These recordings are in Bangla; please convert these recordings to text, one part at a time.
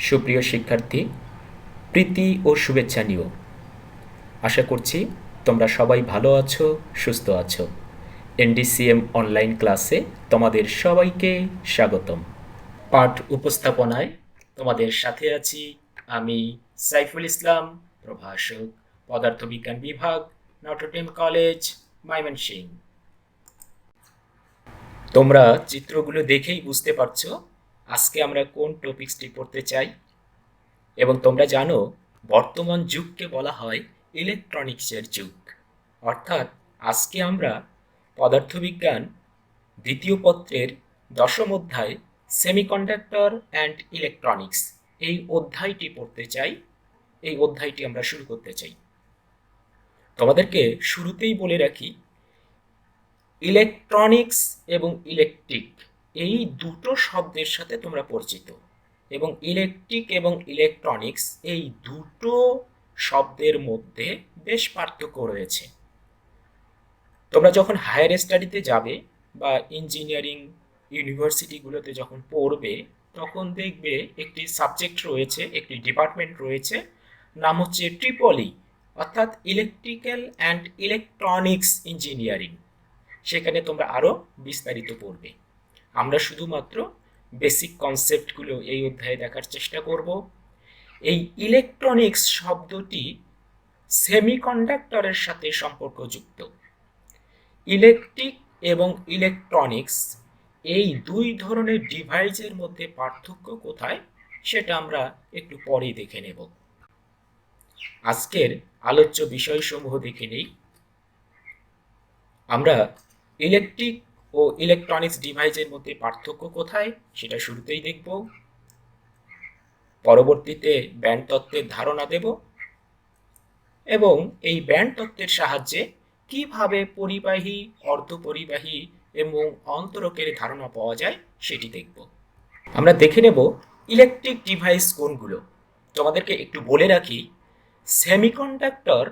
সুপ্রিয় শিক্ষার্থী, প্রীতি ও শুভেচ্ছা নিও। আশা করছি তোমরা সবাই ভালো আছো, সুস্থ আছো। এনডিসিএম অনলাইন ক্লাসে তোমাদের সবাইকে স্বাগতম। পাঠ উপস্থাপনায় তোমাদের সাথে আছি আমি সাইফুল ইসলাম, প্রভাষক, পদার্থবিজ্ঞান বিভাগ, নটরডেম কলেজ, ময়মনসিংহ। তোমরা চিত্রগুলো দেখেই বুঝতে পারছো আজকে আমরা কোন টপিকসটি পড়তে চাই। এবং তোমরা জানো বর্তমান যুগকে বলা হয় ইলেকট্রনিক্সের যুগ। অর্থাৎ আজকে আমরা পদার্থবিজ্ঞান দ্বিতীয় পত্রের 10ম অধ্যায় সেমিকন্ডাক্টর অ্যান্ড ইলেকট্রনিক্স এই অধ্যায়টি পড়তে চাই। এই অধ্যায়টি আমরা শুরু করতে চাই। তোমাদেরকে শুরুতেই বলে রাখি, ইলেকট্রনিক্স এবং ইলেকট্রিক এই দুটো শব্দের সাথে তোমরা পরিচিত, এবং ইলেকট্রিক এবং ইলেকট্রনিক্স এই দুটো শব্দের মধ্যে বেশ পার্থক্য রয়েছে। তোমরা যখন হায়ার স্টাডিতে যাবে বা ইঞ্জিনিয়ারিং ইউনিভার্সিটিগুলোতে যখন পড়বে, তখন দেখবে একটি সাবজেক্ট রয়েছে, একটি ডিপার্টমেন্ট রয়েছে, নাম হচ্ছে ট্রিপলি, অর্থাৎ ইলেকট্রিক্যাল অ্যান্ড ইলেকট্রনিক্স ইঞ্জিনিয়ারিং। সেখানে তোমরা আরও বিস্তারিত পড়বে। আমরা শুধুমাত্র বেসিক কনসেপ্টগুলো এই অধ্যায়ে দেখার চেষ্টা করব। এই ইলেকট্রনিক্স শব্দটি সেমিকন্ডাক্টরের সাথে সম্পর্কযুক্ত। ইলেকট্রিক এবং ইলেকট্রনিক্স এই দুই ধরনের ডিভাইসের মধ্যে পার্থক্য কোথায় সেটা আমরা একটু পরেই দেখে নেব। আজকের আলোচ্য বিষয়সমূহ দেখে নেই। আমরা ইলেকট্রিক ও ইলেকট্রনিক্স ডিভাইসের মধ্যে পার্থক্য কোথায় সেটা শুরুতেই দেখব। পরবর্তীতে ব্যান্ড তত্ত্বের ধারণা দেব, এবং এই ব্যান্ড তত্ত্বের সাহায্যে কিভাবে পরিবাহী, অর্ধপরিবাহী এবং অন্তরকের ধারণা পাওয়া যায় সেটি দেখব। আমরা দেখে নেব ইলেকট্রিক ডিভাইস কোনগুলো। তোমাদেরকে একটু বলে রাখি, সেমিকন্ডাক্টর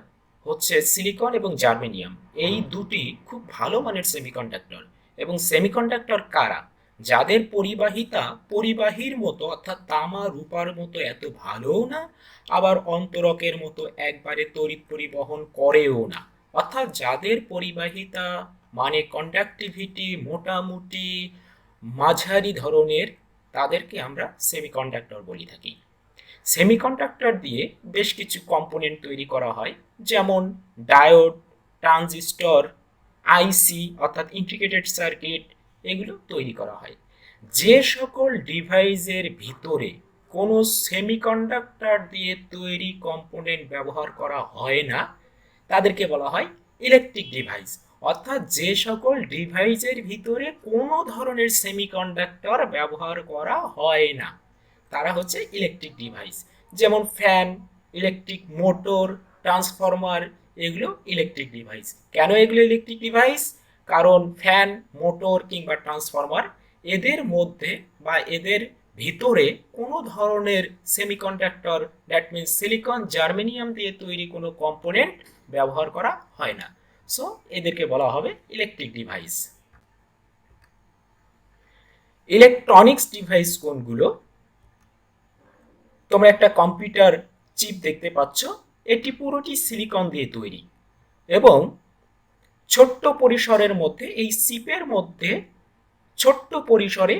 হচ্ছে সিলিকন এবং জার্মেনিয়াম, এই দুটি খুব ভালো মানের সেমিকন্ডাক্টর। এবং সেমিকন্ডাক্টর কারা? যাদের পরিবাহিতা পরিবাহীর মতো, অর্থাৎ তামা রূপার মতো এত ভালোও না, আবার অন্তরকের মতো একবারে তড়িৎ পরিবহন করেও না। অর্থাৎ যাদের পরিবাহিতা মানে কন্ডাক্টিভিটি মোটামুটি মাঝারি ধরনের, তাদেরকে আমরা সেমিকন্ডাক্টর বলি থাকি। সেমিকন্ডাক্টর দিয়ে বেশ কিছু কম্পোনেন্ট তৈরি করা হয়, যেমন ডায়োড, ট্রানজিস্টর, আইসি অর্থাৎ ইন্টিগ্রেটেড সার্কিট, এগুলো তৈরি করা হয়। যে সকল ডিভাইসের ভিতরে কোনো সেমিকন্ডাক্টর দিয়ে তৈরি কম্পোনেন্ট ব্যবহার করা হয় না, তাদেরকে বলা হয় ইলেকট্রিক ডিভাইস। অর্থাৎ যে সকল ডিভাইসের ভিতরে কোনো ধরনের সেমিকন্ডাক্টর ব্যবহার করা হয় না, তারা হচ্ছে ইলেকট্রিক ডিভাইস। যেমন ফ্যান, ইলেকট্রিক মোটর, ট্রান্সফরমার, এগুলো ইলেকট্রিক ডিভাইস। কেন এগুলো ইলেকট্রিক ডিভাইস? কারণ ফ্যান, মোটর কিংবা ট্রান্সফরমার এদের মধ্যে বা এদের ভিতরে কোনো ধরনের semiconductor, that means silicon, germanium দিয়ে তৈরি কোনো কম্পোনেন্ট ব্যবহার করা হয় না। সো এদেরকে বলা হবে ইলেকট্রিক ডিভাইস। ইলেকট্রনিক্স ডিভাইস কোনগুলো? তোমরা একটা কম্পিউটার চিপ দেখতে পাচ্ছ, এটি পুরোটি সিলিকন দিয়ে তৈরি, এবং ছোট্ট পরিসরের মধ্যে এই চিপের মধ্যে ছোট্ট পরিসরে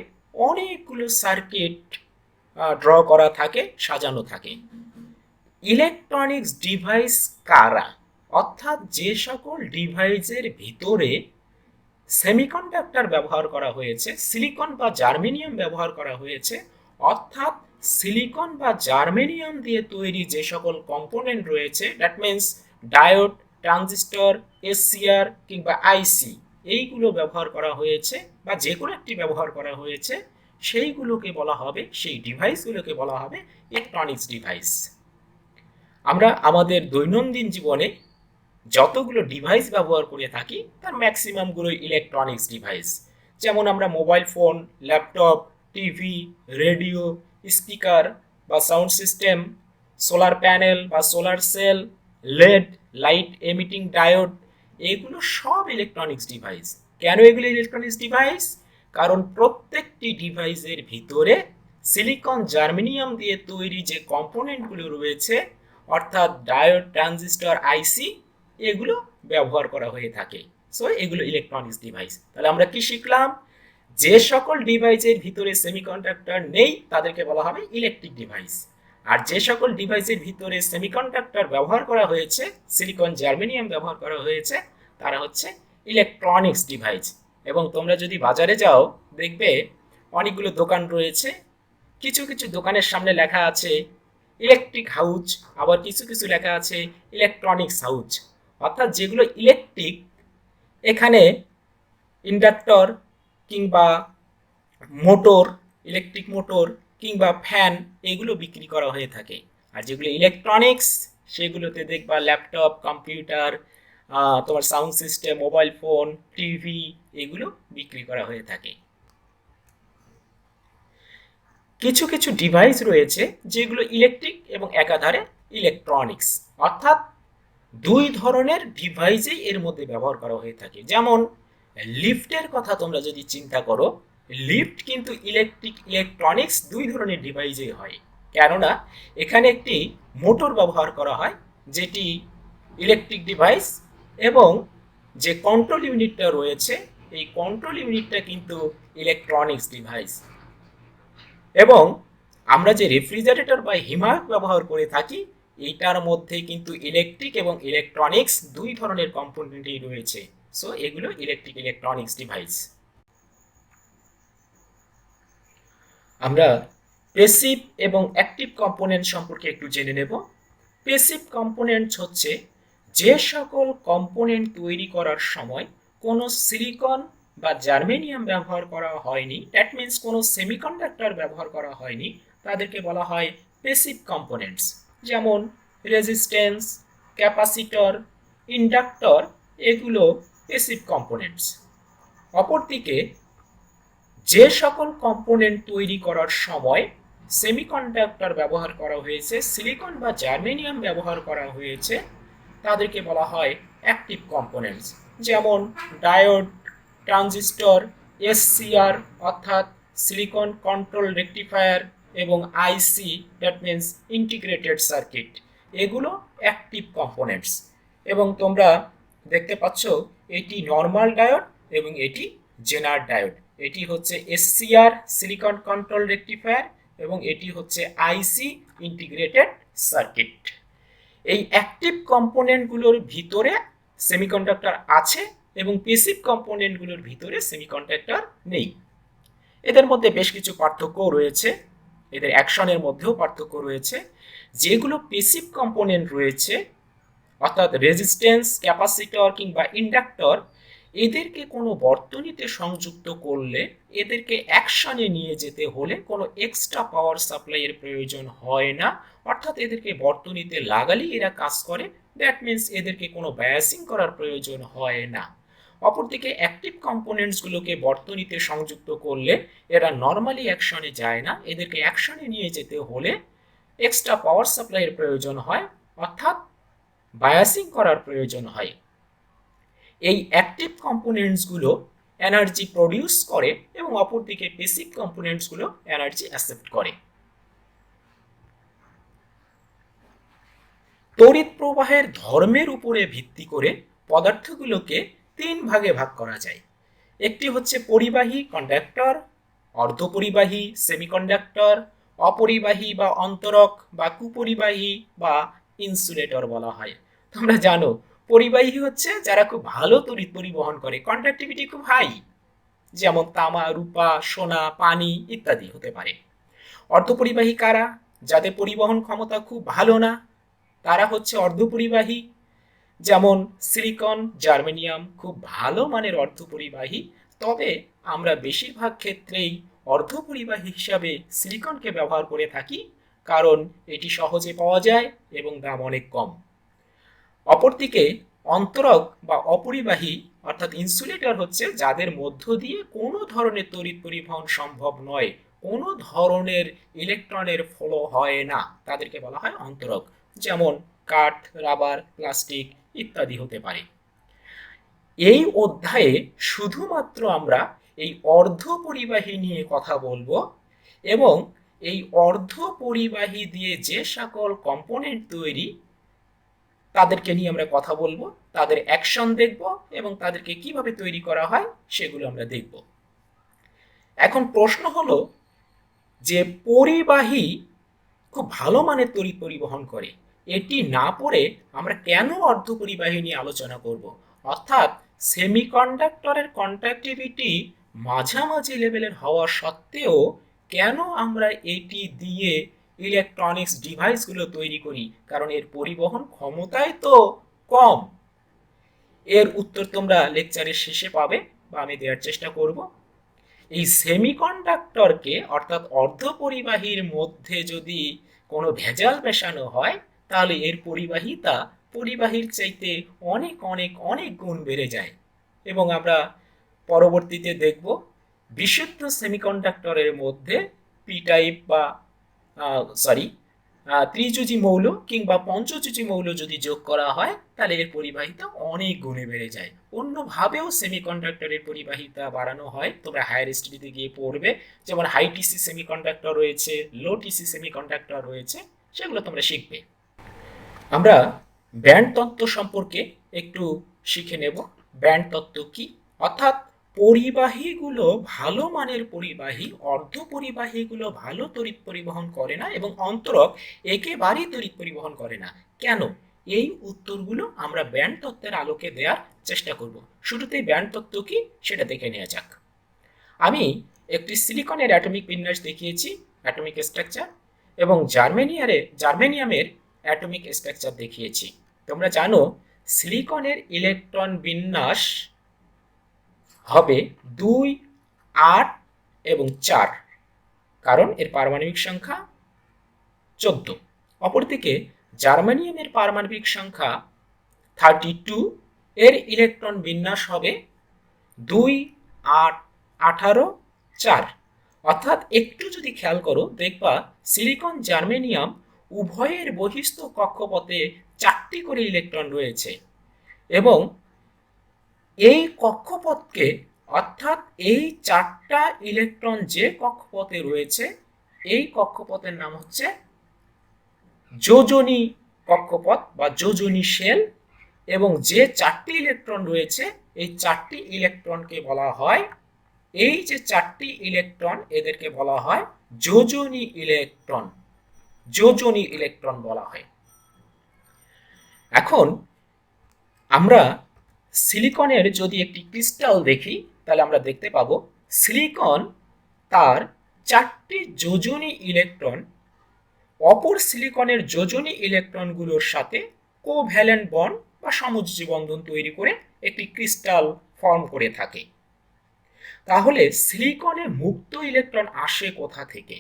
অনেকগুলো সার্কিট ড্র করা থাকে, সাজানো থাকে। ইলেকট্রনিক্স ডিভাইস কারা? অর্থাৎ যে সকল ডিভাইসের ভিতরে সেমিকন্ডাক্টর ব্যবহার করা হয়েছে, সিলিকন বা জার্মেনিয়াম ব্যবহার করা হয়েছে, অর্থাৎ সিলিকন বা জার্মেনিয়াম দিয়ে তৈরি যে সকল কম্পোনেন্ট রয়েছে, that means diode, transistor, SCR কিংবা আইসি, এইগুলো ব্যবহার করা হয়েছে বা যে কোনো একটি ব্যবহার করা হয়েছে, সেইগুলোকে বলা হবে, সেই ডিভাইসগুলোকে বলা হবে ইলেকট্রনিক্স ডিভাইস। আমরা আমাদের দৈনন্দিন জীবনে যতগুলো ডিভাইস ব্যবহার করে থাকি তার ম্যাক্সিমামগুলো ইলেকট্রনিক্স ডিভাইস। যেমন আমরা mobile phone, laptop, TV, radio, speaker বা সাউন্ড সিস্টেম, সোলার প্যানেল বা solar cell, LED, light emitting diode, এগুলো সব ইলেকট্রনিক্স ডিভাইস। কেন এগুলো ইলেকট্রনিক্স ডিভাইস? কারণ প্রত্যেকটি ডিভাইসের ভিতরে সিলিকন জার্মেনিয়াম দিয়ে তৈরি যে কম্পোনেন্টগুলো রয়েছে, অর্থাৎ ডায়োড, ট্রানজিস্টর, আইসি, এগুলো ব্যবহার করা হয়ে থাকে। সো এগুলো ইলেকট্রনিক্স ডিভাইস। তাহলে আমরা কি শিখলাম? যে সকল ডিভাইসের ভিতরে সেমিকন্ডাক্টর নেই তাদেরকে বলা হবে ইলেকট্রিক ডিভাইস, আর যে সকল ডিভাইসের ভিতরে সেমিকন্ডাক্টর ব্যবহার করা হয়েছে, সিলিকন জার্মেনিয়াম ব্যবহার করা হয়েছে, তারা হচ্ছে ইলেকট্রনিক্স ডিভাইস। এবং তোমরা যদি বাজারে যাও দেখবে অনেকগুলো দোকান রয়েছে, কিছু কিছু দোকানের সামনে লেখা আছে ইলেকট্রিক হাউস, আবার কিছু কিছু লেখা আছে ইলেকট্রনিক্স হাউস। অর্থাৎ যেগুলো ইলেকট্রিক, এখানে ইন্ডাক্টর কিংবা মোটর, ইলেকট্রিক মোটর কিংবা ফ্যান, এগুলো বিক্রি করা হয়ে থাকে। আর যেগুলো ইলেকট্রনিক্স, সেগুলোতে দেখবা ল্যাপটপ, কম্পিউটার, তোমার sound system, mobile phone, TV, এগুলো বিক্রি করা হয়ে থাকে। কিছু কিছু ডিভাইস রয়েছে যেগুলো ইলেকট্রিক এবং একাধারে ইলেকট্রনিক্স, অর্থাৎ দুই ধরনের ডিভাইসেই এর মধ্যে ব্যবহার করা হয়ে থাকে। যেমন লিফটের কথা তোমরা যদি চিন্তা করো, লিফট কিন্তু ইলেকট্রিক ইলেকট্রনিক্স দুই ধরনের ডিভাইসেই হয়, কেননা এখানে একটি মোটর ব্যবহার করা হয় যেটি ইলেকট্রিক ডিভাইস, এবং যে কন্ট্রোল ইউনিটটা রয়েছে, এই কন্ট্রোল ইউনিটটা কিন্তু ইলেকট্রনিক্স ডিভাইস। এবং আমরা যে রেফ্রিজারেটর বা হিমায়ক ব্যবহার করে থাকি, এইটার মধ্যে কিন্তু ইলেকট্রিক এবং ইলেকট্রনিক্স দুই ধরনের কম্পোনেন্টই রয়েছে। সো এগুলো ইলেকট্রিক ইলেকট্রনিক্স ডিভাইস। আমরা প্যাসিভ এবং অ্যাক্টিভ কম্পোনেন্ট সম্পর্কে একটু জেনে নেব। প্যাসিভ কম্পোনেন্টস হচ্ছে যে সকল কম্পোনেন্ট তৈরি করার সময় কোনো সিলিকন বা জার্মেনিয়াম ব্যবহার করা হয়নি, দ্যাট মিনস কোনো সেমিকন্ডাক্টর ব্যবহার করা হয়নি, তাদেরকে বলা হয় প্যাসিভ কম্পোনেন্টস। যেমন রেজিস্ট্যান্স, ক্যাপাসিটর, ইন্ডাক্টর, এগুলো প্যাসিভ কম্পোনেন্টস। অপরদিকে যে সকল কম্পোনেন্ট তৈরি করার সময় সেমিকন্ডাক্টর ব্যবহার করা হয়েছে, সিলিকন বা জার্মেনিয়াম ব্যবহার করা হয়েছে, তাদেরকে বলা হয় অ্যাক্টিভ কম্পোনেন্টস। যেমন ডায়োড, ট্রানজিস্টর, এসসিআর অর্থাৎ সিলিকন কন্ট্রোল রেকটিফায়ার, এবং আইসি, দ্যাট মিনস ইন্টিগ্রেটেড সার্কিট, এগুলো অ্যাক্টিভ কম্পোনেন্টস। এবং তোমরা দেখতে পাচ্ছ এটি নর্মাল ডায়োড এবং এটি জেনার ডায়োড। এটি হচ্ছে এসসিআর, সিলিকন কন্ট্রোল রেকটিফায়ার, এবং এটি হচ্ছে আইসি, ইন্টিগ্রেটেড সার্কিট। এই অ্যাক্টিভ কম্পোনেন্টগুলোর ভিতরে সেমিকন্ডাক্টর আছে এবং প্যাসিভ কম্পোনেন্টগুলোর ভিতরে সেমিকন্ডাক্টর নেই। এদের মধ্যে বেশ কিছু পার্থক্য রয়েছে, এদের অ্যাকশনের মধ্যেও পার্থক্য রয়েছে। যেগুলো প্যাসিভ কম্পোনেন্ট রয়েছে, অর্থাৎ রেজিস্ট্যান্স, ক্যাপাসিটর কিংবা ইন্ডাক্টর, এদেরকে কোনো বর্তনীতে সংযুক্ত করলে এদেরকে অ্যাকশনে নিয়ে যেতে হলে কোনো এক্সট্রা পাওয়ার সাপ্লাইয়ের প্রয়োজন হয় না, অর্থাৎ এদেরকে বর্তনীতে লাগালেই এরা কাজ করে, দ্যাট মিনস এদেরকে কোনো বায়াসিং করার প্রয়োজন হয় না। অপরদিকে অ্যাক্টিভ কম্পোনেন্টসগুলোকে বর্তনীতে সংযুক্ত করলে এরা নর্মালি অ্যাকশনে যায় না, এদেরকে অ্যাকশনে নিয়ে যেতে হলে এক্সট্রা পাওয়ার সাপ্লাইয়ের প্রয়োজন হয়, অর্থাৎ বায়াসিং করার প্রয়োজন হয়। এই অ্যাক্টিভ কম্পোনেন্টসগুলো এনার্জি প্রডিউস করে এবং অপরদিকে প্যাসিভ কম্পোনেন্টসগুলো এনার্জি অ্যাকসেপ্ট করে। তড়িৎ প্রবাহের ধর্মের উপরে ভিত্তি করে পদার্থগুলোকে তিন ভাগে ভাগ করা যায়। একটি হচ্ছে পরিবাহী, কন্ডাক্টর, অর্ধপরিবাহী, সেমিকন্ডাক্টর, অপরিবাহী বা অন্তরক বা কুপরিবাহী বা ইনসুলেটর বলা হয়। তোমরা জানো পরিবাহী হচ্ছে যারা খুব ভালো তড়িৎ পরিবহন করে, কন্ডাক্টিভিটি খুব হাই, যেমন তামা, রূপা, সোনা, পানি ইত্যাদি হতে পারে। অর্ধপরিবাহী কারা? যাদের পরিবহন ক্ষমতা খুব ভালো না, তারা হচ্ছে অর্ধপরিবাহী। যেমন সিলিকন, জার্মেনিয়াম খুব ভালো মানের অর্ধপরিবাহী, তবে আমরা বেশিরভাগ ক্ষেত্রেই অর্ধপরিবাহী হিসাবে সিলিকনকে ব্যবহার করে থাকি, কারণ এটি সহজে পাওয়া যায় এবং দাম অনেক কম। অপরদিকে অন্তরক বা অপরিবাহী অর্থাৎ ইনসুলেটর হচ্ছে যাদের মধ্য দিয়ে কোনো ধরনের তড়িৎ পরিবহন সম্ভব নয়, কোনো ধরনের ইলেকট্রনের ফ্লো হয় না, তাদেরকে বলা হয় অন্তরক। যেমন কাঠ, রাবার, প্লাস্টিক ইত্যাদি হতে পারে। এই অধ্যায়ে শুধুমাত্র আমরা এই অর্ধপরিবাহী নিয়ে কথা বলবো এবং এই অর্ধ পরিবাহী দিয়ে যে সকল কম্পোনেন্ট তৈরি তাদেরকে নিয়ে আমরা কথা বলবো, তাদের অ্যাকশন দেখব এবং তাদেরকে কিভাবে তৈরি করা হয় সেগুলো আমরা দেখব। এখন প্রশ্ন হলো যে পরিবাহী খুব ভালো মানের তড়িৎ পরিবহন করে, এটি না পড়ে আমরা কেন অর্ধপরিবাহী নিয়ে আলোচনা করব? অর্থাৎ সেমিকন্ডাক্টরের কন্ডাক্টিভিটি মাঝামাঝি লেভেলের হওয়া সত্ত্বেও কেন আমরা এটি দিয়ে ইলেকট্রনিক্স ডিভাইসগুলো তৈরি করি? কারণ এর পরিবহন ক্ষমতাই তো কম। এর উত্তর তোমরা লেকচারের শেষে পাবে বা আমি দেওয়ার চেষ্টা করব। এই সেমিকন্ডাক্টরকে অর্থাৎ অর্ধপরিবাহীর মধ্যে যদি কোনো ভেজাল মেশানো হয় তাহলে এর পরিবাহিতা পরিবাহীর চাইতে অনেক অনেক অনেক গুণ বেড়ে যায়। এবং আমরা পরবর্তীতে দেখব বিশুদ্ধ সেমিকন্ডাক্টরের মধ্যে পি টাইপ বা ত্রিযুজি মৌল কিংবা পঞ্চযুজি মৌল যদি যোগ করা হয় তাহলে এর পরিবাহিতা অনেক গুণে বেড়ে যায়। অন্যভাবেও সেমিকন্ডাক্টরের পরিবাহিতা বাড়ানো হয়, তোমরা হায়ার স্টাডিতে গিয়ে পড়বে, যেমন হাই টিসি সেমিকন্ডাক্টর রয়েছে, লো টিসি সেমিকন্ডাক্টর রয়েছে, সেগুলো তোমরা শিখবে। আমরা ব্যান্ড তত্ত্ব সম্পর্কে একটু শিখে নেব। ব্যান্ড তত্ত্ব কি? অর্থাৎ পরিবাহীগুলো ভালো মানের পরিবাহী, অর্ধ পরিবাহীগুলো ভালো তড়িৎ পরিবহন করে না এবং অন্তরক একেবারেই তড়িৎ পরিবহন করে না। কেন? এই উত্তরগুলো আমরা ব্যান্ড তত্ত্বের আলোকে দেওয়ার চেষ্টা করব। শুরুতেই ব্যান্ড তত্ত্ব কি সেটা দেখে নেওয়া যাক। আমি একটি সিলিকনের অ্যাটমিক বিন্যাস দেখিয়েছি, অ্যাটমিক স্ট্রাকচার, এবং জার্মেনিয়ামের অ্যাটমিক স্ট্রাকচার দেখিয়েছি। তোমরা জানো সিলিকনের ইলেকট্রন বিন্যাস হবে 2, 8 এবং 4, কারণ এর পারমাণবিক সংখ্যা 14। অপরদিকে জার্মেনিয়ামের পারমাণবিক সংখ্যা 32, এর ইলেকট্রন বিন্যাস হবে 2, 8, 18, 4। অর্থাৎ একটু যদি খেয়াল করো দেখবা সিলিকন জার্মেনিয়াম উভয়ের বহিস্থ কক্ষপথে 4টি করে ইলেকট্রন রয়েছে এবং এই কক্ষপথকে অর্থাৎ এই 4টা ইলেকট্রন যে কক্ষপথে রয়েছে এই কক্ষপথের নাম হচ্ছে যোজনী কক্ষপথ বা যোজনী শেল, এবং যে 4টি ইলেকট্রন রয়েছে এই 4টি ইলেকট্রনকে বলা হয়, এই যে 4টি ইলেকট্রন এদেরকে বলা হয় যোজনী ইলেকট্রন, যোজনী ইলেকট্রন বলা হয়। এখন আমরা সিলিকনের যদি একটি ক্রিস্টাল দেখি তাহলে আমরা দেখতে পাবো সিলিকন তার 4টি যোজনী ইলেকট্রন অপর সিলিকনের যোজনী ইলেকট্রনগুলোর সাথে কোভ্যালেন্ট বন্ড বা সমযোজী বন্ধন তৈরি করে একটি ক্রিস্টাল ফর্ম করে থাকে। তাহলে সিলিকনে মুক্ত ইলেকট্রন আসে কোথা থেকে?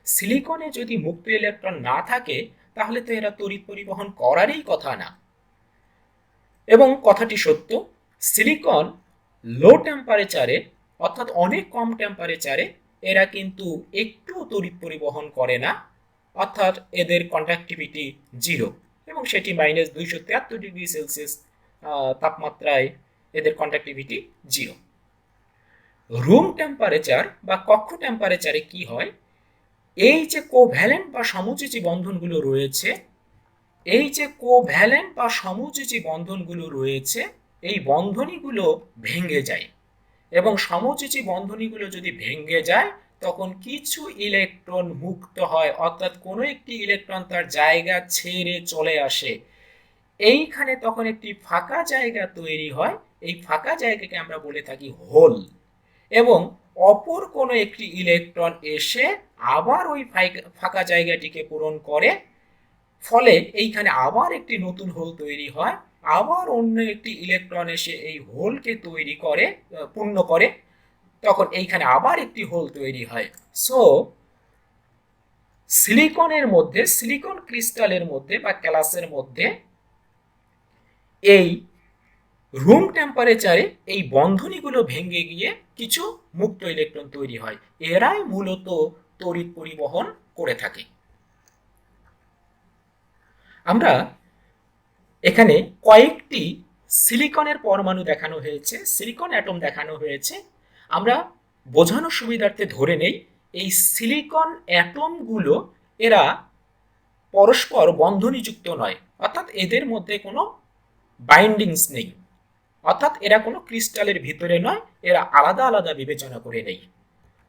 সিলিকনে যদি মুক্ত ইলেকট্রন না থাকে তাহলে তো এরা তড়িৎ পরিবহন করারই কথা না। এবং কথাটি সত্য, সিলিকন লো টেম্পারেচারে অর্থাৎ অনেক কম টেম্পারেচারে এরা কিন্তু একটু তড়িৎ পরিবহন করে না, অর্থাৎ এদের কন্ডাক্টিভিটি 0 এবং সেটি -273°C তাপমাত্রায় এদের কন্ডাক্টিভিটি 0। রুম টেম্পারেচার বা কক্ষ টেম্পারেচারে কি হয়, এই যে কোভ্যালেন্ট বা সমযোজী বন্ধনগুলো রয়েছে, এই যে কোভ্যালেন্ট বা সমযোজী বন্ধনগুলো রয়েছে এই বন্ধনীগুলো ভেঙে যায় এবং সমযোজী বন্ধনীগুলো যদি ভেঙে যায় তখন কিছু ইলেকট্রন মুক্ত হয়, অর্থাৎ কোনো একটি ইলেকট্রন তার জায়গা ছেড়ে চলে আসে। এইখানে তখন একটি ফাঁকা জায়গা তৈরি হয়, এই ফাঁকা জায়গাকে আমরা বলে থাকি হোল, এবং অপর কোনো একটি ইলেকট্রন এসে আবার ওই ফাঁকা জায়গাটিকে পূরণ করে, ফলে এইখানে আবার একটি নতুন হোল তৈরি হয়, আবার অন্য একটি ইলেকট্রন এসে এই হোলকে তৈরি করে পূর্ণ করে, তখন এইখানে আবার একটি হোল তৈরি হয়। সো সিলিকনের মধ্যে, সিলিকন ক্রিস্টালের মধ্যে বা ক্যালাসের মধ্যে এই রুম টেম্পারেচারে এই বন্ধনীগুলো ভেঙে গিয়ে কিছু মুক্ত ইলেকট্রন তৈরি হয়, এরাই মূলত তড়িৎ পরিবহন করে থাকে। আমরা এখানে কয়েকটি সিলিকনের পরমাণু দেখানো হয়েছে, সিলিকন অ্যাটম দেখানো হয়েছে। আমরা বোঝানোর সুবিধার্থে ধরে নেই এই সিলিকন অ্যাটমগুলো এরা পরস্পর বন্ধনীযুক্ত নয়, অর্থাৎ এদের মধ্যে কোনো বাইন্ডিংস নেই, অর্থাৎ এরা কোনো ক্রিস্টালের ভিতরে নয়, এরা আলাদা আলাদা বিবেচনা করে নেই।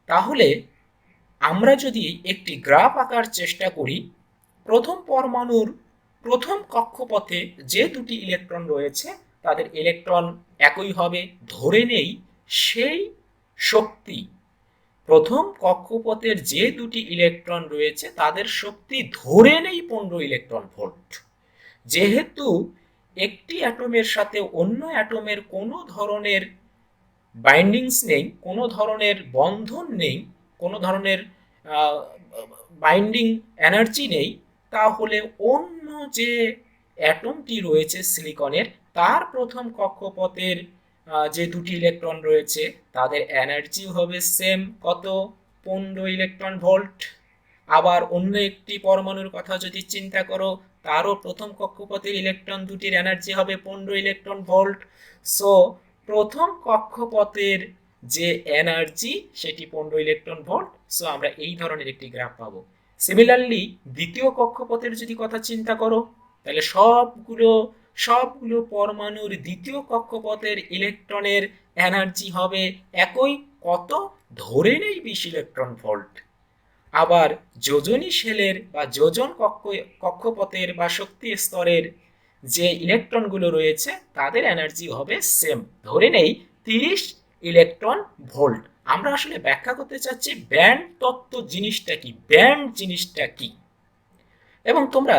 তাহলে আমরা যদি একটি গ্রাফ আঁকার চেষ্টা করি, প্রথম পরমাণুর প্রথম কক্ষপথে যে দুটি ইলেকট্রন রয়েছে তাদের ইলেকট্রন একই হবে, ধরে নেই সেই শক্তি প্রথম কক্ষপথের যে দুটি ইলেকট্রন রয়েছে তাদের শক্তি ধরে নেই 15 ইলেকট্রন ভোল্ট। যেহেতু একটি অ্যাটমের সাথে অন্য অ্যাটমের কোনো ধরনের বাইন্ডিংস নেই, কোনো ধরনের বন্ধন নেই, কোনো ধরনের বাইন্ডিং এনার্জি নেই, তাহলে অন্য যে অ্যাটমটি রয়েছে সিলিকনের তার প্রথম কক্ষপথের যে দুটি ইলেকট্রন রয়েছে তাদের এনার্জি হবে সেম, কত? 15 ইলেকট্রন ভোল্ট। আবার অন্য একটি পরমাণুর কথা যদি চিন্তা করো, তারও প্রথম কক্ষপথের ইলেকট্রন দুটির এনার্জি হবে 15 ইলেকট্রন ভোল্ট। সো প্রথম কক্ষপথের যে এনার্জি সেটি 15 ইলেকট্রন ভোল্ট। সো আমরা এই ধরনের একটি গ্রাফ পাবো। সিমিলারলি দ্বিতীয় কক্ষপথের যদি কথা চিন্তা করো, তাহলে সবগুলো পরমাণুর দ্বিতীয় কক্ষপথের ইলেকট্রনের এনার্জি হবে একই, কত? ধরে নেই 20 ইলেকট্রন ভোল্ট। আবার যোজনী শেলের বা যোজন কক্ষপথের বা শক্তি স্তরের যে ইলেকট্রনগুলো রয়েছে তাদের এনার্জি হবে সেম, ধরে নেই 30 ইলেকট্রন ভোল্ট। আমরা আসলে ব্যাখ্যা করতে চাচ্ছি ব্যান্ড তত্ত্ব জিনিসটা কি, ব্যান্ড জিনিসটা কি। এবং তোমরা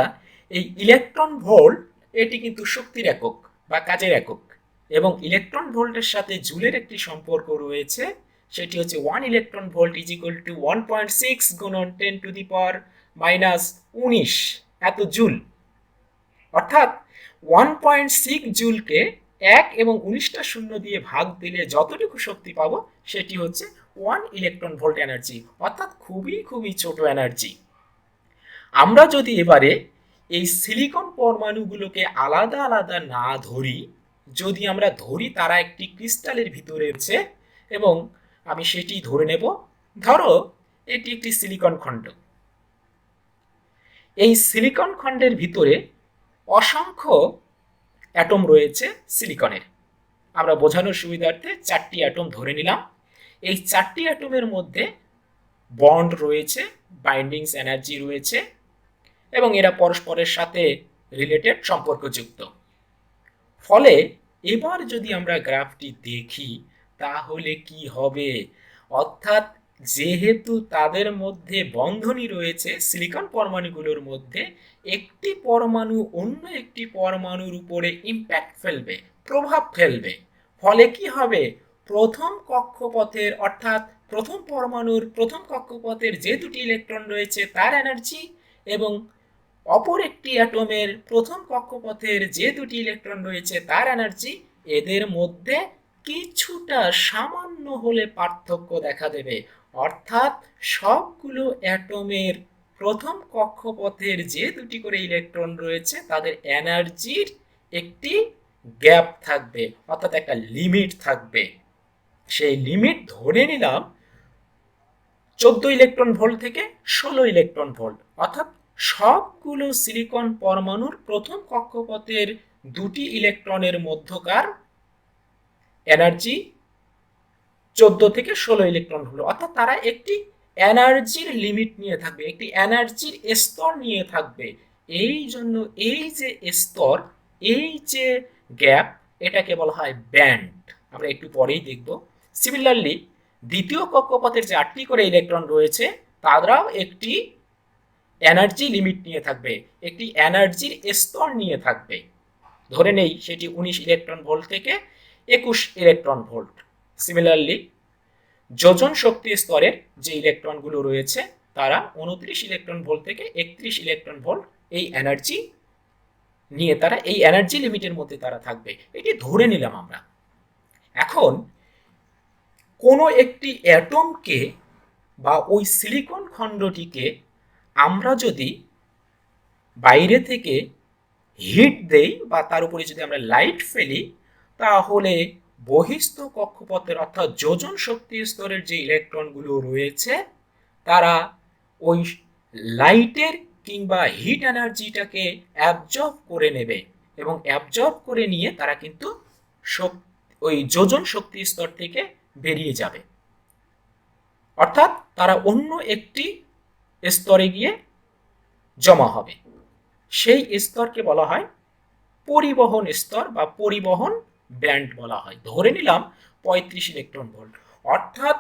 এই ইলেকট্রন ভোল্ট এটি কিন্তু শক্তির একক বা কাজের একক, এবং ইলেকট্রন ভোল্টের সাথে জুলের একটি সম্পর্ক রয়েছে, সেটি হচ্ছে 1 electron volt is equal to 1.6 গুণন 10 টু দি পাওয়ার মাইনাস 19 এত জুল। অর্থাৎ 1.6 জুলকে 1 এবং 19টা শূন্য দিয়ে ভাগ দিলে যতটুকু শক্তি পাবো সেটি হচ্ছে 1 ইলেকট্রন ভোল্ট এনার্জি, অর্থাৎ খুবই খুবই ছোট এনার্জি। আমরা যদি এবারে এই সিলিকন পরমাণুগুলোকে আলাদা আলাদা না ধরি, যদি আমরা ধরি তারা একটি ক্রিস্টালের ভিতরে রয়েছে, এবং আমি সেটি ধরে নেব, ধরো এটি একটি সিলিকন খণ্ড। এই সিলিকন খণ্ডের ভিতরে অসংখ্য অ্যাটম রয়েছে সিলিকনের। আমরা বোঝানোর সুবিধার্থে 4টি অ্যাটম ধরে নিলাম। এই 4টি অ্যাটমের মধ্যে বন্ড রয়েছে, বাইন্ডিংস এনার্জি রয়েছে, এবং এরা পরস্পরের সাথে রিলেটেড, সম্পর্কযুক্ত। ফলে এবার যদি আমরা গ্রাফটি দেখি তাহলে কি হবে, অর্থাৎ যেহেতু তাদের মধ্যে বন্ধনী রয়েছে, সিলিকন পরমাণুগুলোর মধ্যে একটি পরমাণু অন্য একটি পরমাণুর উপরে ইম্প্যাক্ট ফেলবে, প্রভাব ফেলবে। ফলে কি হবে, প্রথম কক্ষপথের অর্থাৎ প্রথম পরমাণুর প্রথম কক্ষপথের যে দুটি ইলেকট্রন রয়েছে তার এনার্জি এবং অপর একটি অ্যাটমের প্রথম কক্ষপথের যে দুটি ইলেকট্রন রয়েছে তার এনার্জি, এদের মধ্যে কিছুটা সামান্য হলে পার্থক্য দেখা দেবে। অর্থাৎ সবগুলো অ্যাটমের প্রথম কক্ষপথের যে দুটি করে ইলেকট্রন রয়েছে তাদের এনার্জির একটি গ্যাপ থাকবে, অর্থাৎ একটা লিমিট থাকবে। সেই লিমিট ধরে নিলাম 14 ইলেকট্রন ভোল্ট থেকে 16 ইলেকট্রন ভোল্ট, অর্থাৎ সবগুলো সিলিকন পরমাণুর প্রথম কক্ষপথের দুটি ইলেকট্রনের মধ্যকার এনার্জি 14 থেকে 16 ইলেকট্রন হলো, অর্থাৎ তারা একটি এনার্জির লিমিট নিয়ে থাকবে, একটি এনার্জির স্তর নিয়ে থাকবে। এই জন্য এই যে স্তর, এই যে গ্যাপ, এটাকে বলা হয় ব্যান্ড। আমরা একটু পরেই দেখব। সিমিলারলি দ্বিতীয় কক্ষপথের যে 8টি করে ইলেকট্রন রয়েছে তারাও একটি এনার্জি লিমিট নিয়ে থাকবে, একটি এনার্জির স্তর নিয়ে থাকবে। ধরে নেই সেটি 19 ইলেকট্রন ভোল্ট থেকে 21 ইলেকট্রন ভোল্ট। সিমিলারলি যোজন শক্তি স্তরের যে ইলেকট্রনগুলো রয়েছে তারা 29 ইলেকট্রন ভোল্ট থেকে 31 ইলেকট্রন ভোল্ট এই এনার্জি নিয়ে, তারা এই এনার্জি লিমিটের মধ্যে তারা থাকবে, এটি ধরে নিলাম আমরা। এখন কোনো একটি অ্যাটমকে বা ওই সিলিকন খণ্ডটিকে আমরা যদি বাইরে থেকে হিট দেই বা তার উপরে যদি আমরা লাইট ফেলি, তাহলে বহিস্থ কক্ষপথের অর্থাৎ যোজন শক্তি স্তরের যে ইলেকট্রনগুলো রয়েছে তারা ওই লাইটের কিংবা হিট এনার্জিটাকে অ্যাবজর্ব করে নেবে এবং অ্যাবজর্ব করে নিয়ে তারা কিন্তু ওই যোজন শক্তি স্তর থেকে বেরিয়ে যাবে, অর্থাৎ তারা অন্য একটি স্তরে গিয়ে জমা হবে। সেই স্তরকে বলা হয় পরিবহন স্তর বা পরিবহন ব্যান্ড বলা হয়। ধরে নিলাম 35 ইলেকট্রন ভোল্ট, অর্থাৎ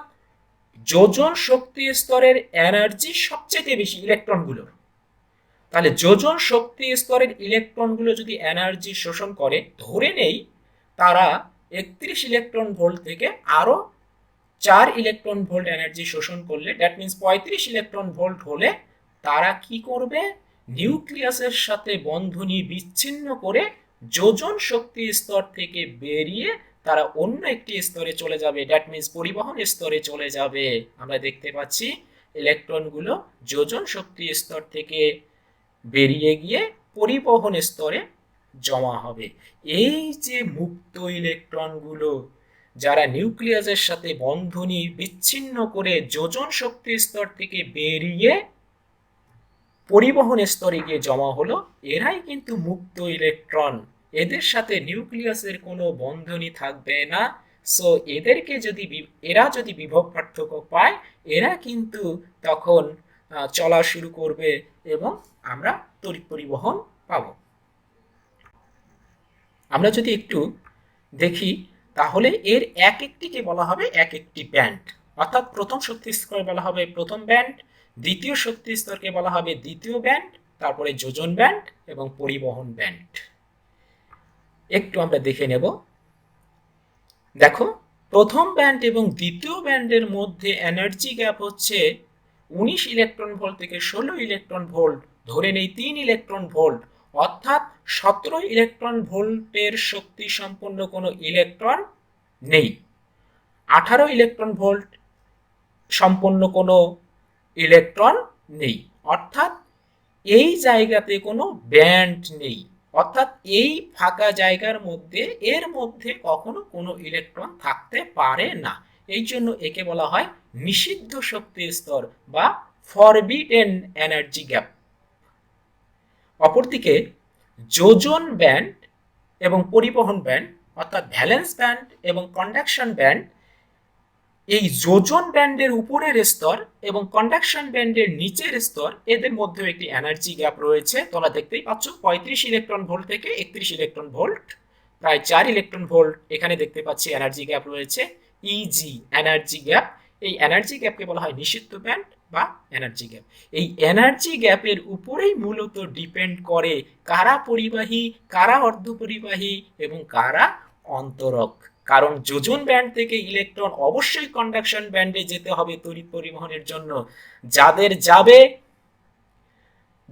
যোজন শক্তি স্তরের এনার্জি সবচেয়ে বেশি ইলেকট্রনগুলোর। তাহলে যোজন শক্তি স্তরের ইলেকট্রনগুলো যদি এনার্জি শোষণ করে, ধরে নেই তারা 31 ইলেকট্রন ভোল্ট থেকে আরো 4 ইলেকট্রন ভোল্ট এনার্জি শোষণ করলে, দ্যাট মিন্স 35 ইলেকট্রন ভোল্ট হলে তারা কি করবে, নিউক্লিয়াসের সাথে বন্ধনী বিচ্ছিন্ন করে যোজন শক্তি স্তর থেকে বেরিয়ে তারা অন্য একটি স্তরে চলে যাবে, দ্যাট মিন্স পরিবহন স্তরে চলে যাবে। আমরা দেখতে পাচ্ছি ইলেকট্রনগুলো যোজন শক্তি স্তর থেকে বেরিয়ে গিয়ে পরিবহন স্তরে জমা হবে। এই যে মুক্ত ইলেকট্রনগুলো যারা নিউক্লিয়াসের সাথে বন্ধনী বিচ্ছিন্ন করে যোজন শক্তি স্তর থেকে বেরিয়ে পরিবহন স্তরে গিয়ে জমা হলো, এরাই কিন্তু মুক্ত ইলেকট্রন। এদের সাথে নিউক্লিয়াসের কোনো বন্ধনী থাকবে না। সো এদেরকে যদি এরা যদি বিভব পার্থক্য পায়, এরা কিন্তু তখন চলা শুরু করবে এবং আমরা তড়িৎ পরিবহন পাব। আমরা যদি একটু দেখি তাহলে এর এক একটিকে বলা হবে এক একটি ব্যান্ড, অর্থাৎ প্রথম শক্তি স্তরকে বলা হবে প্রথম ব্যান্ড, দ্বিতীয় শক্তি স্তরকে বলা হবে দ্বিতীয় ব্যান্ড, তারপরে যোজন ব্যান্ড এবং পরিবহন ব্যান্ড। একটু আমরা দেখে নেব। দেখো, প্রথম ব্যান্ড এবং দ্বিতীয় ব্যান্ডের মধ্যে এনার্জি গ্যাপ হচ্ছে 19 ইলেকট্রন ভোল্ট থেকে 16 ইলেকট্রন ভোল্ট, ধরে নেই 3 ইলেকট্রন ভোল্ট, অর্থাৎ 17 ইলেকট্রন ভোল্টের শক্তি সম্পন্ন কোনো ইলেকট্রন নেই। 18 ইলেকট্রন ভোল্ট সম্পন্ন কোনো ইলেকট্রন নেই, অর্থাৎ এই জায়গাতে কোনো ব্যান্ড নেই, অর্থাৎ এই ফাঁকা জায়গার মধ্যে এর মধ্যে কখনো কোনো ইলেকট্রন থাকতে পারে না। এই জন্য একে বলা হয় নিষিদ্ধ শক্তি স্তর বা ফরবিডেন এনার্জি গ্যাপ। অপরদিকে যোজন ব্যান্ড এবং পরিবহন ব্যান্ড, অর্থাৎ ভ্যালেন্স ব্যান্ড এবং কন্ডাকশন ব্যান্ড, এই যোজন ব্যান্ডের উপরের স্তর এবং কন্ডাকশন ব্যান্ডের নিচের স্তর, এদের মধ্যে একটি এনার্জি গ্যাপ রয়েছে। তোমরা দেখতেই পাচ্ছ 35 ইলেকট্রন ভোল্ট থেকে 31 ইলেকট্রন ভোল্ট, প্রায় 4 ইলেকট্রন ভোল্ট এখানে দেখতে পাচ্ছি এনার্জি গ্যাপ রয়েছে, ইজি এনার্জি গ্যাপ। এই এনার্জি গ্যাপকে বলা হয় নিষিদ্ধ ব্যান্ড বা এনার্জি গ্যাপ। এই এনার্জি গ্যাপের উপরেই মূলত ডিপেন্ড করে কারা পরিবাহী, কারা অর্ধপরিবাহী এবং কারা অন্তরক। কারণ যোজন ব্যান্ড থেকে ইলেকট্রন অবশ্যই কন্ডাকশন ব্যান্ডে যেতে হবে তড়িৎ পরিবহনের জন্য। যাদের যাবে,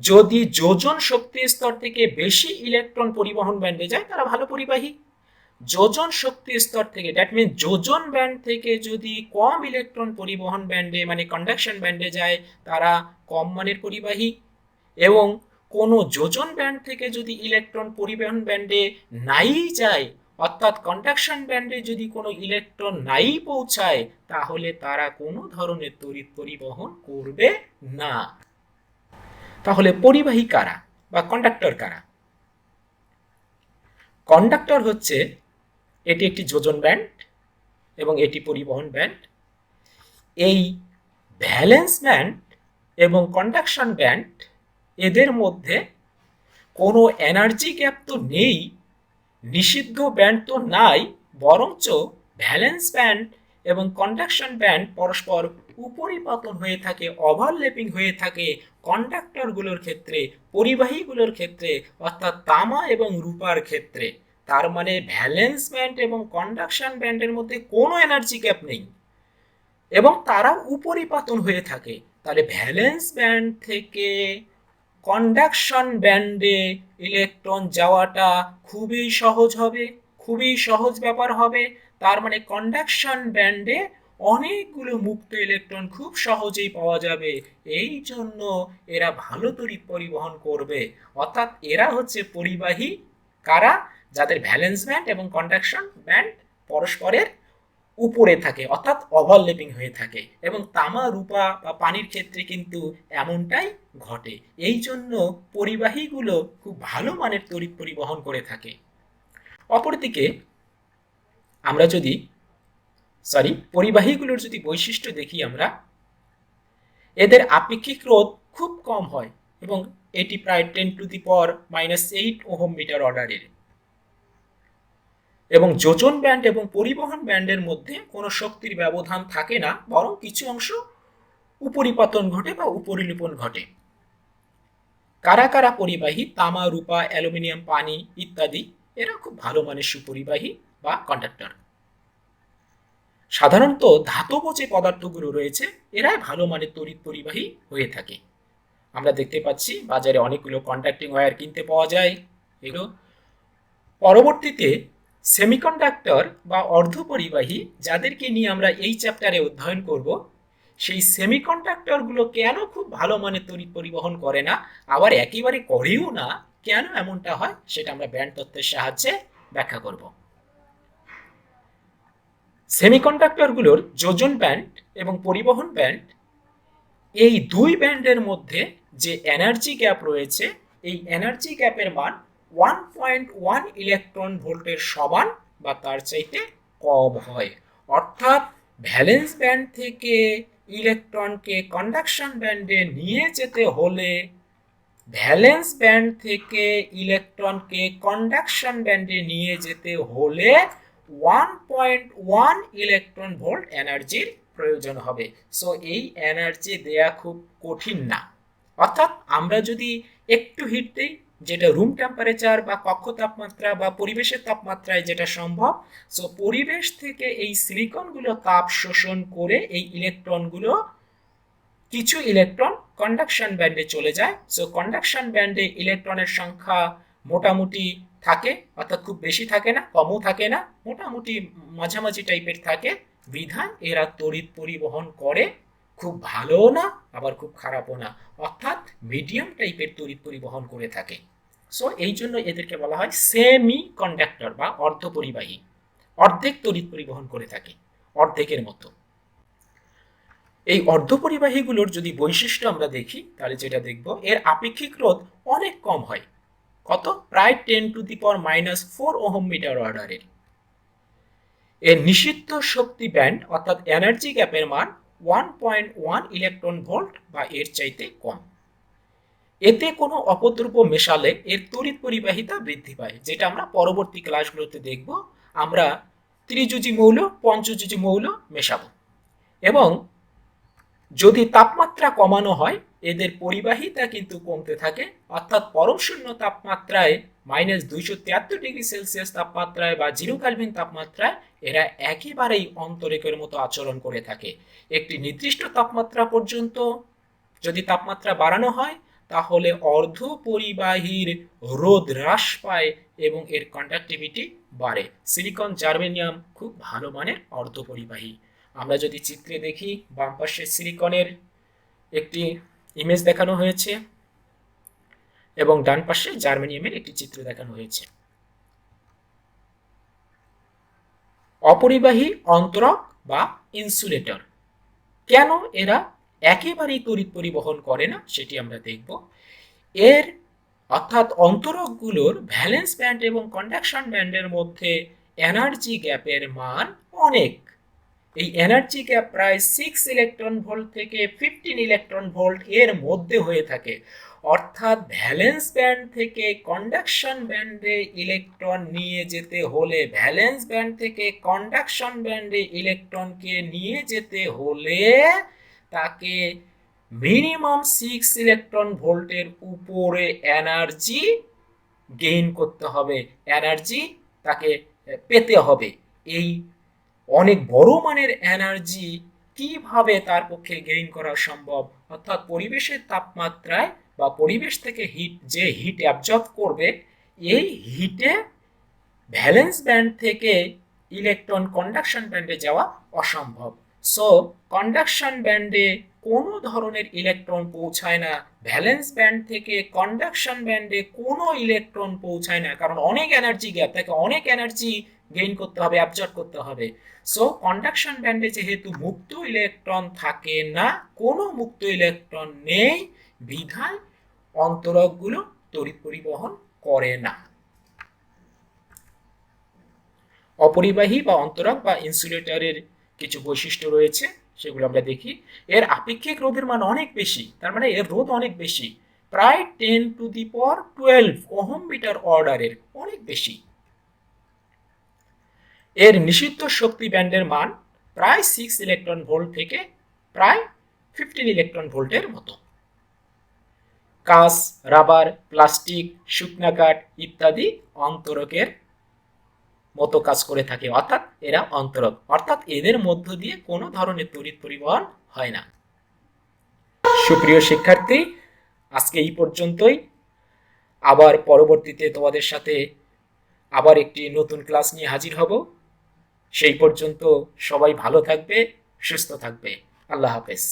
যদি যোজন শক্তি স্তর থেকে বেশি ইলেকট্রন পরিবহন ব্যান্ডে যায় তারা ভালো পরিবাহী। যোজন শক্তি স্তর থেকে, দ্যাট মিন যোজন ব্যান্ড থেকে যদি কম ইলেকট্রন পরিবহন ব্যান্ডে মানে কন্ডাকশন ব্যান্ডে যায় তারা কম মানের পরিবাহী। এবং কোনো যোজন ব্যান্ড থেকে যদি ইলেকট্রন পরিবহন ব্যান্ডে নাই যায়, অর্থাৎ কন্ডাকশন ব্যান্ডে যদি কোনো ইলেকট্রন নাই পৌঁছায়, তাহলে তারা কোনো ধরনের তড়িৎ পরিবহন করবে না। তাহলে পরিবাহী কারা বা কন্ডাক্টর কারা? কন্ডাক্টর হচ্ছে, এটি একটি যোজন ব্যান্ড এবং এটি পরিবহন ব্যান্ড। এই ভ্যালেন্স ব্যান্ড এবং কন্ডাকশন ব্যান্ড, এদের মধ্যে কোনো এনার্জি গ্যাপ তো নেই, নিষিদ্ধ ব্যান্ড তো নাই, বরঞ্চ ভ্যালেন্স ব্যান্ড এবং কন্ডাকশন ব্যান্ড পরস্পর উপরিপাতন হয়ে থাকে, ওভারল্যাপিং হয়ে থাকে কন্ডাক্টরগুলোর ক্ষেত্রে, পরিবাহীগুলোর ক্ষেত্রে, অর্থাৎ তামা এবং রূপার ক্ষেত্রে। তার মানে ভ্যালেন্স ব্যান্ড এবং কন্ডাকশন ব্যান্ডের মধ্যে কোনো এনার্জি গ্যাপ নেই এবং তারা উপরিপাতন হয়ে থাকে। তাহলে ভ্যালেন্স ব্যান্ড থেকে কন্ডাকশন ব্যান্ডে ইলেকট্রন যাওয়াটা খুবই সহজ হবে, খুবই সহজ ব্যাপার হবে। তার মানে কন্ডাকশন ব্যান্ডে অনেকগুলো মুক্ত ইলেকট্রন খুব সহজেই পাওয়া যাবে, এই জন্য এরা ভালো তড়িৎ পরিবহন করবে। অর্থাৎ এরা হচ্ছে পরিবাহী কারা? যাদের ভ্যালেন্স ব্যান্ড এবং কন্ডাকশন ব্যান্ড পরস্পরের উপরে থাকে, অর্থাৎ ওভারল্যাপিং হয়ে থাকে, এবং তামা, রূপা বা পানির ক্ষেত্রে কিন্তু এমনটাই ঘটে। এই জন্য পরিবাহীগুলো খুব ভালো মানের তড়িৎ পরিবহন করে থাকে। অপরদিকে আমরা যদি পরিবাহীগুলোর যদি বৈশিষ্ট্য দেখি, আমরা এদের আপেক্ষিক রোধ খুব কম হয় এবং এটি প্রায় 10⁻⁻8 ওহম মিটার অর্ডারের, এবং যোজন ব্যান্ড এবং পরিবহন ব্যান্ডের মধ্যে কোনো শক্তির ব্যবধান থাকে না, বরং কিছু অংশ উপরিপতন ঘটে বা উপরিলিপন ঘটে। কারা কারা পরিবাহী? তামা, রূপা, অ্যালুমিনিয়াম, পানি ইত্যাদি এরা খুব ভালো মানের সুপরিবাহী বা কন্ডাক্টর। সাধারণত ধাতব যে পদার্থগুলো রয়েছে এরাই ভালো মানের তড়িৎ পরিবাহী হয়ে থাকে। আমরা দেখতে পাচ্ছি বাজারে অনেকগুলো কন্ডাক্টিং ওয়্যার কিনতে পাওয়া যায় এগুলো। পরবর্তীতে সেমিকন্ডাক্টর বা অর্ধপরিবাহী, যাদেরকে নিয়ে আমরা এই চ্যাপ্টারে অধ্যয়ন করব, সেই সেমিকন্ডাক্টরগুলো কেন খুব ভালো মানের তড়িৎ পরিবহন করে না, আবার একেবারে করেও না, কেন এমনটা হয় সেটা আমরা ব্যান্ড তত্ত্বের সাহায্যে ব্যাখ্যা করব। সেমিকন্ডাক্টরগুলোর যোজন ব্যান্ড এবং পরিবহন ব্যান্ড, এই দুই ব্যান্ডের মধ্যে যে এনার্জি গ্যাপ রয়েছে, এই এনার্জি গ্যাপের মান 1.1 ইলেকট্রন ভোল্টের সমান বা তার চাইতে কম হয়। অর্থাৎ ভ্যালেন্স ব্যান্ড থেকে ইলেকট্রনকে কন্ডাকশন ব্যান্ডে নিয়ে যেতে হলে, ভ্যালেন্স ব্যান্ড থেকে ইলেকট্রনকে কন্ডাকশন ব্যান্ডে নিয়ে যেতে হলে 1.1 ইলেকট্রন ভোল্ট এনার্জির প্রয়োজন হবে। সো এই এনার্জি দেয়া খুব কঠিন না। অর্থাৎ আমরা যদি একটু হিট দিই, যেটা রুম টেম্পারেচার বা কক্ষ তাপমাত্রা বা পরিবেশের তাপমাত্রায় যেটা সম্ভব, সো পরিবেশ থেকে এই সিলিকনগুলো তাপ শোষণ করে এই ইলেকট্রনগুলো, কিছু ইলেকট্রন কন্ডাকশন ব্যান্ডে চলে যায়। সো কন্ডাকশন ব্যান্ডে ইলেকট্রনের সংখ্যা মোটামুটি থাকে, অর্থাৎ খুব বেশি থাকে না, কমও থাকে না, মোটামুটি মাঝামাঝি টাইপের থাকে। বিধান এরা তড়িৎ পরিবহন করে, খুব ভালো না আবার খুব খারাপও না, অর্থাৎ মিডিয়াম টাইপের তড়িৎ পরিবহন করে থাকে। সো এই জন্য এদেরকে বলা হয় সেমি কন্ডাক্টর বা অর্ধপরিবাহী। অর্ধেক তড়িৎ পরিবহন করে থাকে, অর্ধেকের মতো। এই অর্ধপরিবাহীগুলোর যদি বৈশিষ্ট্য আমরা দেখি, তাহলে যেটা দেখব, এর আপেক্ষিক রোধ অনেক কম হয়। কত? প্রায় 10⁻⁻4 ওহম মিটার অর্ডারের। এর নিষিদ্ধ শক্তি ব্যান্ড অর্থাৎ এনার্জি গ্যাপের মান 1.1 ইলেকট্রন ভোল্ট বা এর চাইতে কম। এতে কোনো অপদ্রব্য মেশালে এর তড়িৎ পরিবাহিতা বৃদ্ধি পায়, যেটা আমরা পরবর্তী ক্লাসগুলোতে দেখব। আমরা ত্রিযুজি মৌল, পঞ্চযুজি মৌল মেশাবো, এবং যদি তাপমাত্রা কমানো হয় এদের পরিবাহিতা কিন্তু কমতে থাকে। অর্থাৎ পরম শূন্য তাপমাত্রায় -273 ডিগ্রি সেলসিয়াস তাপমাত্রায় বা 0 কেলভিন তাপমাত্রায় এরা একেবারেই অন্তরকের মতো আচরণ করে থাকে। একটি নির্দিষ্ট তাপমাত্রা পর্যন্ত যদি তাপমাত্রা বাড়ানো হয়, তাহলে অর্ধপরিবাহীর রোধ হ্রাস পায় এবং এর কন্ডাক্টিভিটি বাড়ে। সিলিকন, জার্মেনিয়াম খুব ভালো মানের অর্ধপরিবাহী। আমরা যদি চিত্রে দেখি, বাম পাশে সিলিকনের একটি ইমেজ দেখানো হয়েছে এবং ডান পাশে জার্মেনিয়ামের একটি চিত্র দেখানো হয়েছে। অপরিবাহী অন্তরক বা ইনসুলেটর, কেন এরা একেবারেই তড়িৎ পরিবহন করে না সেটি আমরা দেখব। এর অর্থাৎ অন্তরকগুলোর ভ্যালেন্স ব্যান্ড এবং কন্ডাকশন ব্যান্ডের মধ্যে এনার্জি গ্যাপের মান অনেক। এই এনার্জি গ্যাপ প্রায় 6 ইলেকট্রন ভোল্ট থেকে 15 ইলেকট্রন ভোল্ট এর মধ্যে হয়ে থাকে। অর্থাৎ ভ্যালেন্স ব্যান্ড থেকে কন্ডাকশন ব্যান্ডে ইলেকট্রন নিয়ে যেতে হলে, ভ্যালেন্স ব্যান্ড থেকে কন্ডাকশন ব্যান্ডে ইলেকট্রনকে নিয়ে যেতে হলে তাকে মিনিমাম 6 ইলেকট্রন ভোল্টের উপরে এনার্জি গেইন করতে হবে, এনার্জি তাকে পেতে হবে। এই অনেক বড় মানের এনার্জি কিভাবে তার পক্ষে গেইন করা সম্ভব? অর্থাৎ পরিবেশের তাপমাত্রায় বা পরিবেশ থেকে যে হিট অ্যাবজর্ব করবে, এই হিটে ভ্যালেন্স ব্যান্ড থেকে ইলেকট্রন কন্ডাকশন ব্যান্ডে যাওয়া অসম্ভব। সো কন্ডাকশন ব্যান্ডে কোনো ধরনের ইলেকট্রন পৌঁছায় না, ভ্যালেন্স ব্যান্ড থেকে কন্ডাকশন ব্যান্ডে কোনো ইলেকট্রন পৌঁছায় না, কারণ অনেক এনার্জি গ্যাপ, তাকে অনেক এনার্জি গেইন করতে হবে, অ্যাবজর্ব করতে হবে। সো কন্ডাকশন ব্যান্ডে যেহেতু মুক্ত ইলেকট্রন থাকে না, কোনো মুক্ত ইলেকট্রন নেই, বিধায় অন্তরকগুলো তড়িৎ পরিবহন করে না। অপরিবাহী বা অন্তরক বা ইনসুলেটরের কিছু বৈশিষ্ট্য রয়েছে, সেগুলো আমরা দেখি। এর আপেক্ষিক রোধের মান অনেক বেশি, তার মানে এর রোধ অনেক বেশি, প্রায় 10⁻12 ওহম মিটার অর্ডারের, অনেক বেশি। এর নিষিদ্ধ শক্তি ব্যান্ডের মান প্রায় 6 ইলেকট্রন ভোল্ট থেকে প্রায় 15 ইলেকট্রন ভোল্টের মতো। কাঁচ, রাবার, প্লাস্টিক, শুকনা কাঠ ইত্যাদি অন্তরকের মতো কাজ করে থাকে, অর্থাৎ এরা অন্তরক, অর্থাৎ এদের মধ্য দিয়ে কোনো ধরনের তড়িৎ পরিবহন হয় না। সুপ্রিয় শিক্ষার্থী, আজকে এই পর্যন্তই। আবার পরবর্তীতে তোমাদের সাথে আবার একটি নতুন ক্লাস নিয়ে হাজির হব। সেই পর্যন্ত সবাই ভালো থাকবে, সুস্থ থাকবে। আল্লাহ হাফেজ।